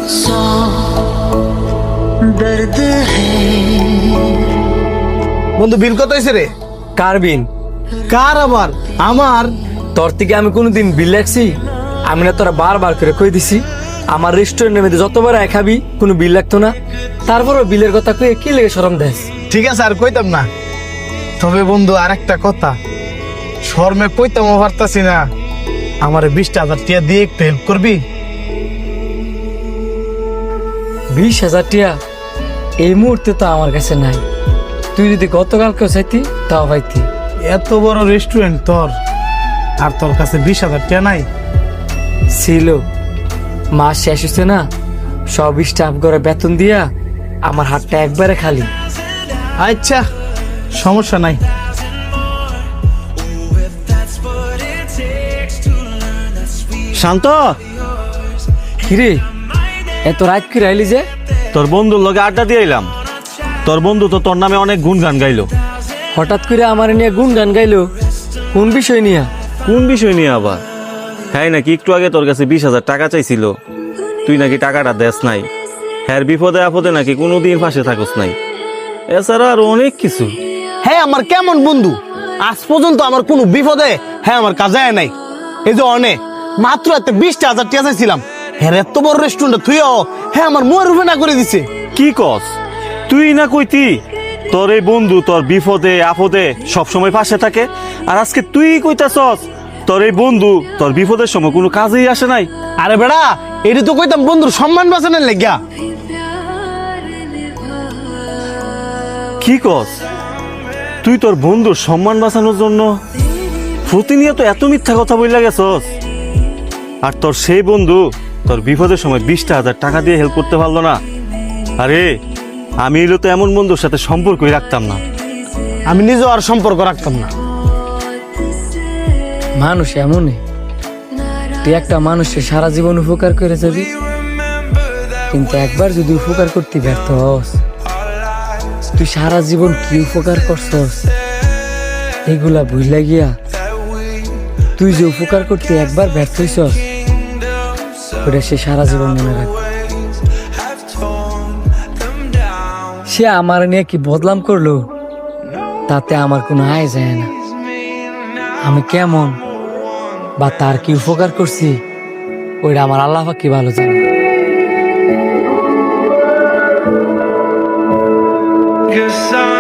सौ दर्द है। বন্ধু বিল কত হয়েছে রে? কার বিন? কার আবার? আমার। তোর থেকে আমি কোনোদিন বিল রাখছি? আমি না তোরা বারবার করে কই দিছি আমার রেস্টুরেন্টের মধ্যে যতবার আয় খাবি কোনো বিল লাগতো না, তারপরও বিলের কথা কয়ে কি লেগে শরম দেস? ঠিক আছে আর কইতাম না, তবে বন্ধু আর একটা কথা, শর্মে কইতাম পারতাছি না, আমার 20,000 টাকা দিয়ে একটু হেল্প করবি? 20,000 টাকা এই মুহূর্তে তো আমার কাছে নাই, তুই যদি গতকালকেও চাইতি তাও পাইতি। এত বড় রেস্টুরেন্ট তোর, আর তোর কাছে 20,000 টাকা নাই? ছিল, মাস শেষ হচ্ছে না, সব স্টাফ করে বেতন দিয়া আমার হাতটা একবারে খালি। আচ্ছা সমস্যা নাই। শান্ত, কিরে এত রাত করে আইলি যে? তোর বন্ধুর লগে আড্ডা দিয়ে এলাম। তোর বন্ধু তো তোর নামে অনেক গুণগান গাইলো। হঠাৎ করে আমার নিয়ে গুণ গান গাইলো, কোন বিষয় নিয়ে? কোন বিষয় নিয়ে আবার? হ্যাঁ নাকি একটু আগে তোর কাছে 20,000 টাকা চাইছিল, তুই নাকি টাকাটা দেস নাই। হ্যাঁ বিপদে আপদে নাকি কোনোদিন পাশে থাকস নাই, এছাড়া আর অনেক কিছু। হ্যাঁ আমার কেমন বন্ধু, আজ পর্যন্ত আমার কোনো বিপদে হ্যাঁ আমার কাজে আয় নাই। এই যে অনেক মাত্র এত 20,000 টাকা চাইছিলাম, হ্যাঁ এত বড় রেস্টুরেন্ট তুইও হ্যাঁ আমার মুয়ের রূপে না করে দিছে। কি কস? তুই না কইতি তোর এই বন্ধু তোর বিপদে আপদে সবসময় পাশে থাকে, আর আজকে তুই কইতাছস তোর এই বন্ধু তোর বিপদের সময় কোনো কাজেই আসে নাই। আরে বেড়া, এটি তো কইতাম বন্ধুর সম্মান বাঁচানোর লেগা। কি কস? তুই তোর বন্ধুর সম্মান বাঁচানোর জন্য প্রতিনিয়ত এত মিথ্যা কথা বইলা গেছস, আর তোর সেই বন্ধু তোর বিপদের সময় 20,000 টাকা দিয়ে হেল্প করতে পারলো না? আরে আমি এলো তো এমন বন্ধুর সাথে সম্পর্কই রাখতাম না। আমি নিজেও আর সম্পর্ক রাখতাম না। মানুষ এমনই, তুই একটা মানুষের সারা জীবন উপকার করে যাবি, কিন্তু একবার যদি উপকার করতে ব্যর্থ হস, তুই সারা জীবন কি উপকার করছস এগুলা ভুইলা গিয়া তুই যে উপকার করতে একবার ব্যর্থ হইছস ওটা সে সারা জীবন মনে রাখবে। সে আমার নিয়ে কি বদনাম করলো তাতে আমার কোনো আয় যায় না। আমি কেমন বা তার কি উপকার করছি ওইটা আমার আল্লাহ পাক কি ভালো জানে। Cause